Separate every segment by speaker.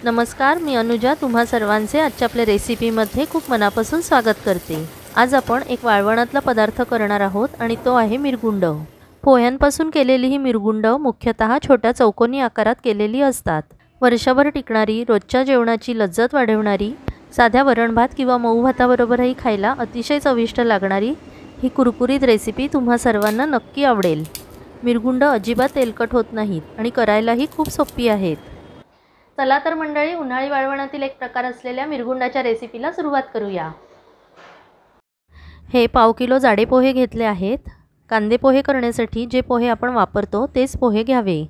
Speaker 1: नमस्कार, मी अनुजा तुम्हा सर्वांचे आजच्या आपल्या रेसिपीमध्ये खूप मनापासून स्वागत करते। आज आपण एक वाळवणातला पदार्थ करणार आहोत आणि तो आहे मिरगुंड। पोह्यांपासून केलेली ही मिरगुंड मुख्यतः छोट्या चौकोनी आकारात केलेली असतात। वर्षभर टिकणारी, रोजच्या जेवणाची लज्जत वाढवणारी, साध्या वरण भात किंवा मऊ भाताबरोबरही खायला अतिशय चविष्ट लागणारी ही कुरकुरीत रेसिपी तुम्हा सर्वांना नक्की आवडेल। मिरगुंड अजिबात तेलकट होत नाहीत आणि करायलाही खूप सोपी आहेत। चला तर मंडळी, उन्हाळी वाळवणातील एक प्रकार असलेल्या मिरगुंडाच्या रेसिपीला सुरुवात करूया। हे पाव किलो जाडे पोहे घेतले आहेत। कांदे पोहे करण्यासाठी जे पोहे आपण वापरतो तेच पोहे घ्यावे।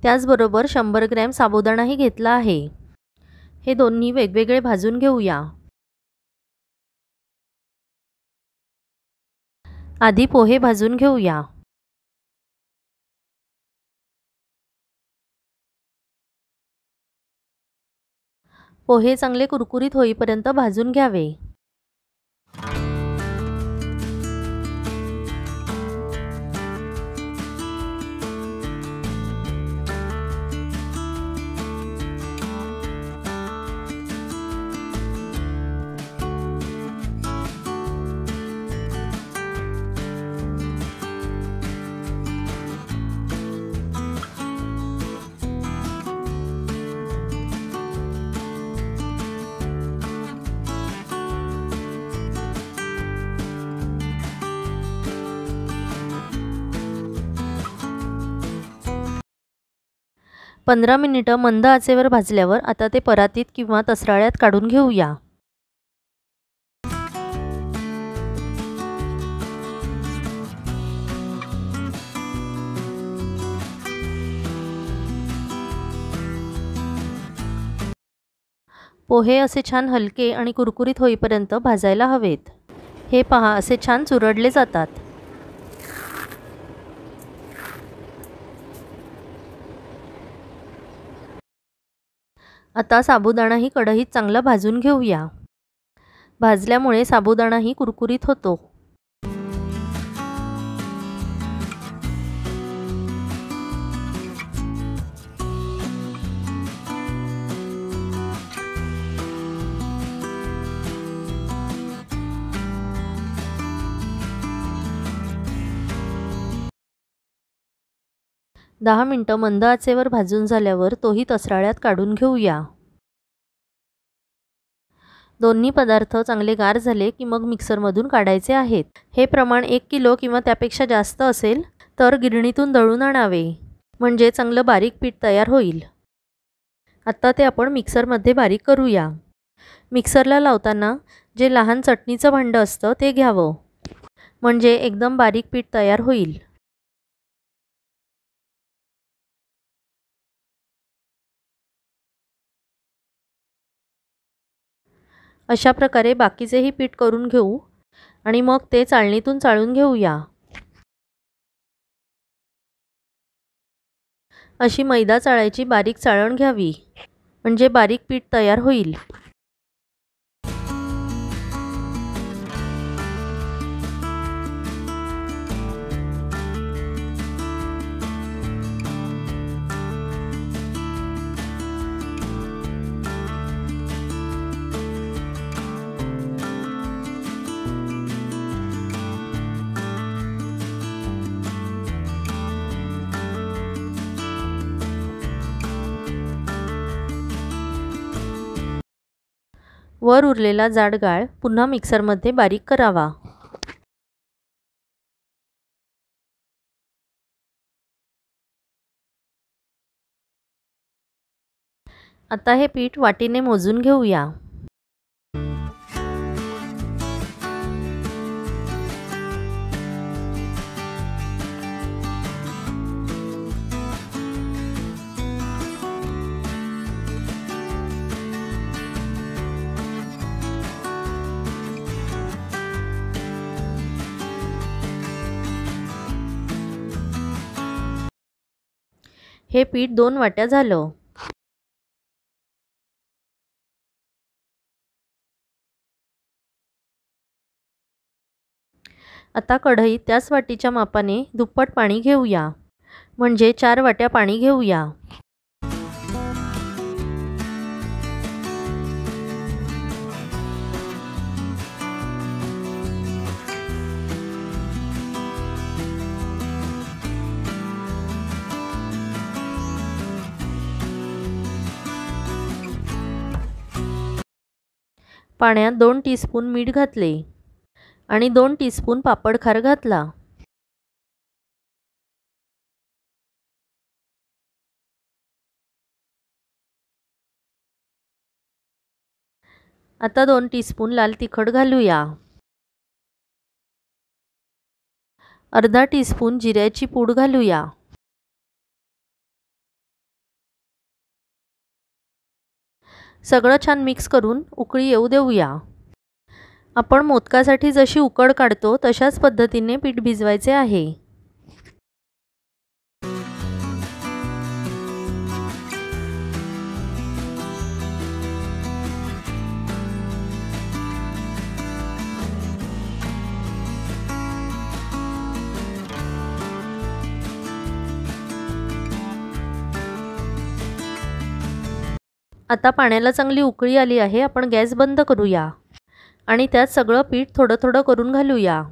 Speaker 1: त्याचबरोबर 100 ग्रॅम साबुदाणाही घेतला आहे। हे दोन्ही वेगवेगळे भाजून घेऊया। आधी पोहे भाजून घेऊया। पोहे चांगले कुरकुरीत होईपर्यंत भाजून घ्यावे। पंधरा मिनिटे मंद आचेवर भाजल्यावर आता ते परातीत किंवा तसराळ्यात काढून घेऊया। पोहे असे छान हलके आणि कुरकुरीत होईपर्यंत भाजायला हवेत। हे पहा, असे छान चुरडले जातात। आता साबुदाणाही कढईत चांगला भाजून घेऊया। भाजल्यामुळे साबुदाणाही कुरकुरीत होतो। दहा मिनिटे मंद आचेवर भाजून झाल्यावर तोही तसराळ्यात काढून घेऊया। दोन्ही पदार्थ चांगले गार झाले की मग मिक्सरमधून काढायचे आहेत। हे प्रमाण 1 किलो किंवा त्यापेक्षा जास्त असेल तर गिरणीतून दळून आणावे, म्हणजे चांगलं बारीक पीठ तयार होईल। आता ते आपण मिक्सरमध्ये बारीक करूया। मिक्सरला लावताना जे लहान चटणीचं भांडं असतं ते घ्यावं, म्हणजे एकदम बारीक पीठ तयार होईल। अशा प्रकारे बाकीचेही पीठ करून घेऊ आणि मग ते चाळणीतून चाळून घेऊया। अशी मैदा चाळायची बारीक चाळण घ्यावी, म्हणजे बारीक पीठ तयार होईल। वर उरलेला जाड गाळ पुन्हा मिक्सरमध्ये बारीक करावा। आता हे पीठ वाटीने मोजून घेऊया। हे पीठ 2 वाट्या झालं। आता कढईत त्याच वाटीच्या मापाने दुप्पट पाणी घेऊया, म्हणजे 4 वाट्या पाणी घेऊया। पाण्यात 2 टीस्पून मीठ घातले आणि 2 टीस्पून पापड खार घातला। आता 2 टीस्पून लाल तिखट घालूया। अर्धा टीस्पून जिऱ्याची पूड घालूया। सगळं छान मिक्स करून उकळी येऊ देऊया। आपण मोदकासाठी जशी उकड काढतो तशाच पद्धतीने पीठ भिजवायचे आहे। आता पाण्याला चांगली उकळी आली आहे। आपण गॅस बंद करूया आणि त्यात सगळं पीठ थोडं थोडं करून घालूया।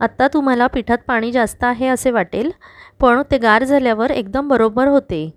Speaker 1: आता तुम्हाला पिठात पाणी जास्त आहे असे वाटेल, पण ते गार झाल्यावर एकदम बरोबर होते।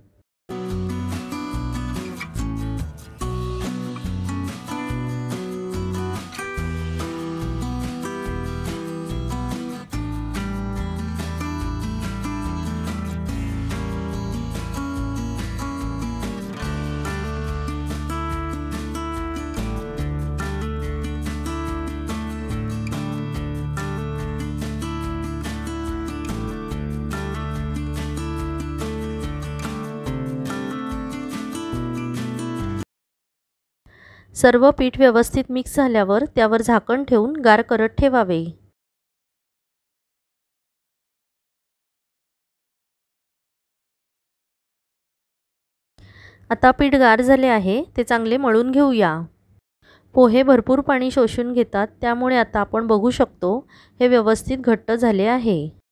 Speaker 1: सर्व पीठ व्यवस्थित मिक्स झाल्यावर त्यावर झाकण ठेवून गार करत ठेवावे। आता पीठ गार झाले आहे, ते चांगले मळून घेऊया। पोहे भरपूर पाणी शोषून घेतात, त्यामुळे आता आपण बघू शकतो हे व्यवस्थित घट्ट झाले आहे।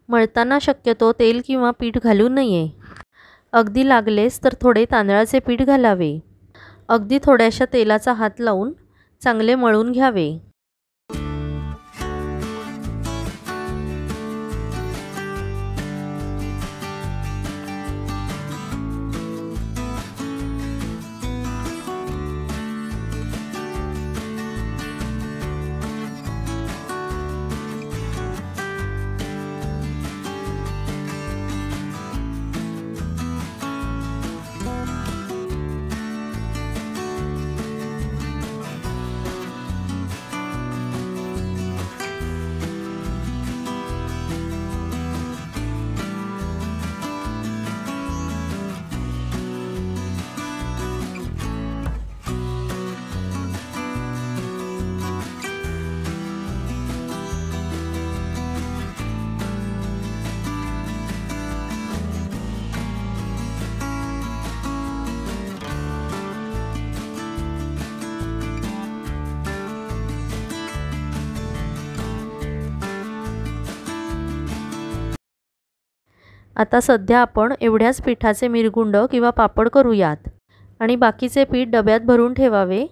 Speaker 1: मळताना शक्यतो तेल किंवा पीठ घालू नये। अगदी लागलेस तर थोडे तांदळाचे पीठ घालावे। अगदी थोड्याशा तेलाचा हात लावून चांगले मळून घ्यावे। आता सध्या आपण एवढ्याच पिठाचे मिरगुंड किंवा पापड करूयात आणि बाकीचे पीठ डब्यात भरून ठेवावे,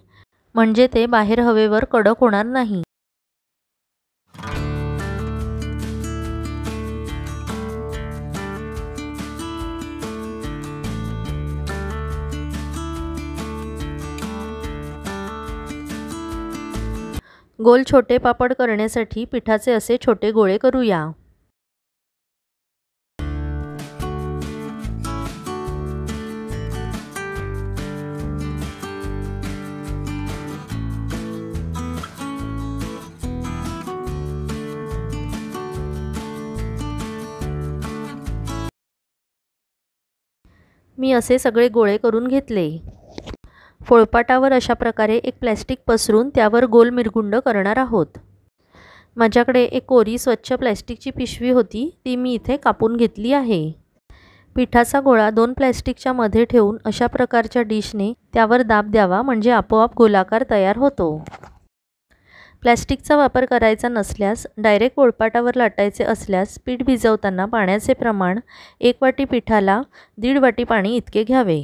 Speaker 1: म्हणजे ते बाहेर हवेवर कडक होणार नाही। गोल छोटे पापड करण्यासाठी पिठाचे असे छोटे गोळे करूया। मी असे सगळे गोळे करून घेतले। पोळपाटावर अशा प्रकारे एक प्लॅस्टिक पसरून त्यावर गोल मिरगुंड करणार आहोत। माझ्याकडे एक कोरी स्वच्छ प्लॅस्टिकची पिशवी होती, ती मी इथे कापून घेतली आहे। पिठाचा गोळा 2 प्लॅस्टिकच्या मध्ये ठेवून अशा प्रकारच्या डिशने त्यावर दाब द्यावा, म्हणजे आपोआप गोलाकार तयार होतो। प्लॅस्टिकचा वापर करायचा नसल्यास डायरेक्ट पोळपाटावर लाटायचे असल्यास पीठ भिजवताना पाण्याचे प्रमाण 1 वाटी पिठाला 1.5 वाटी पाणी इतके घ्यावे।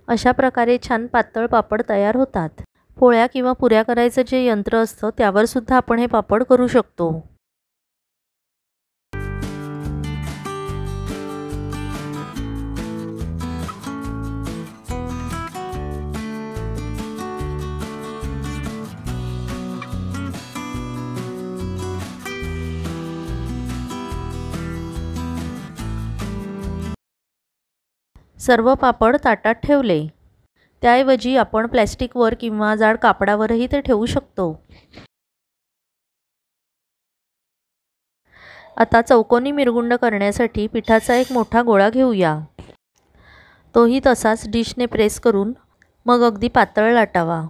Speaker 1: अशा प्रकारे छान पातळ पापड तयार होतात। पोळ्या किंवा पुऱ्या करायचं जे यंत्र असतं त्यावर सुद्धा आपण हे पापड करू शकतो। सर्व पापड ताटात ठेवले। त्याऐवजी आपण प्लॅस्टिकवर किंवा जाड कापडावरही ते ठेवू शकतो। आता चौकोनी मिरगुंड करण्यासाठी पिठाचा एक मोठा गोळा घेऊया। तोही तसाच डिशने प्रेस करून मग अगदी पातळ लाटावा।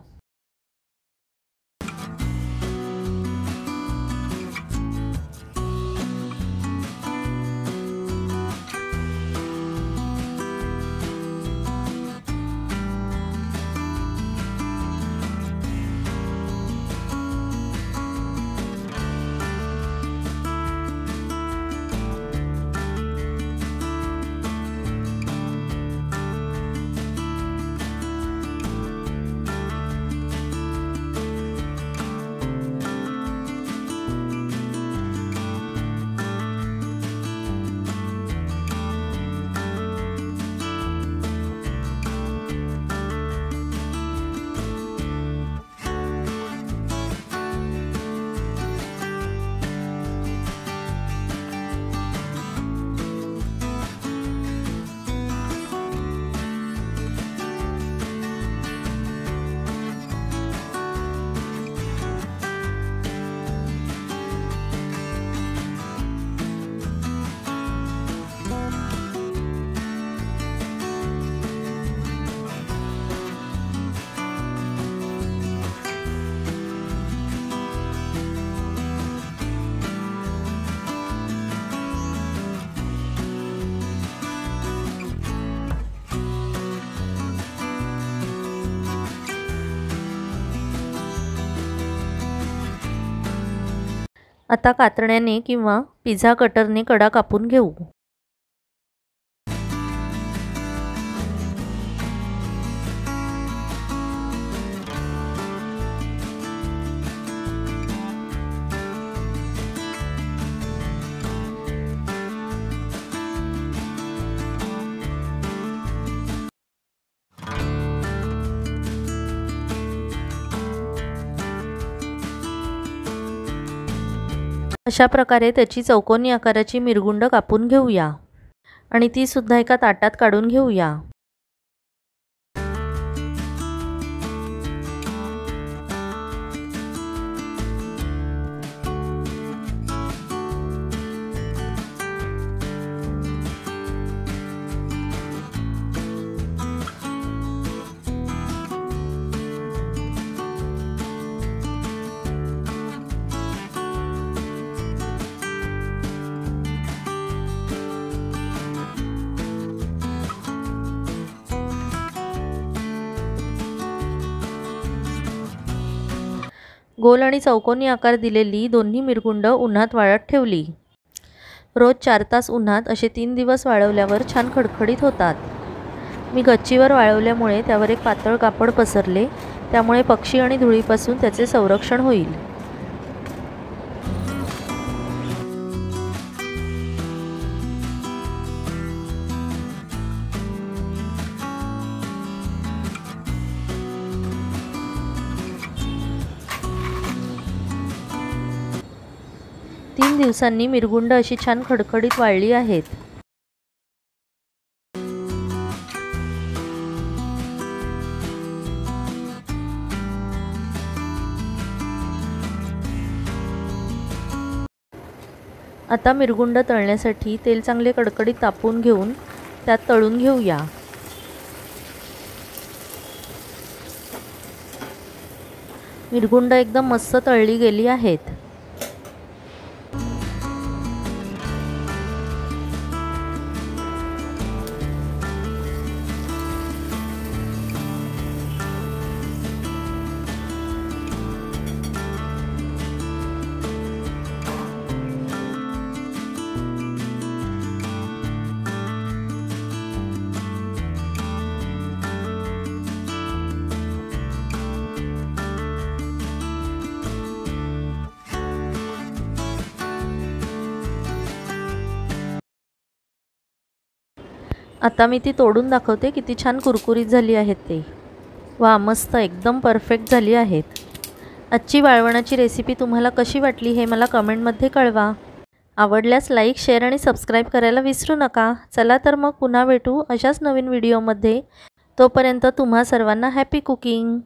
Speaker 1: आता कातरण्याने किंवा पिझ्झा कटरने कडा कापून घेऊ। अशा प्रकारे त्याची चौकोनी आकाराची मिरगुंड कापून घेऊया आणि ती सुद्धा एका ताटात काढून घेऊया। गोल आणि चौकोनी आकार दिलेली दोन्ही मिरगुंड उन्हात वाळत ठेवली। रोज 4 तास उन्हात असे 3 दिवस वाळवल्यावर छान खडखडीत होतात। मी गच्चीवर वाळवल्यामुळे त्यावर एक पातळ कापड पसरले, त्यामुळे पक्षी आणि धुळीपासून त्याचे संरक्षण होईल। 3 दिवसांनी मिरगुंड अशी छान खडखडीत वाळली आहेत। आता मिरगुंड तळण्यासाठी तेल चांगले कडकडीत तापवून घेऊन त्यात तळून घेऊया। मिरगुंड एकदम मस्त तळली गेली आहेत। आता मी ती तोडून दाखवते किती छान कुरकुरीत झाली आहेत ते। वा, मस्त एकदम परफेक्ट झाली आहेत। आजची वाळवणाची रेसिपी तुम्हाला कशी वाटली हे मला कमेंटमध्ये कळवा। आवडल्यास लाईक, शेअर आणि सबस्क्राईब करायला विसरू नका। चला तर मग पुन्हा भेटू अशाच नवीन व्हिडिओमध्ये। तोपर्यंत तुम्हा सर्वांना हॅपी कुकिंग।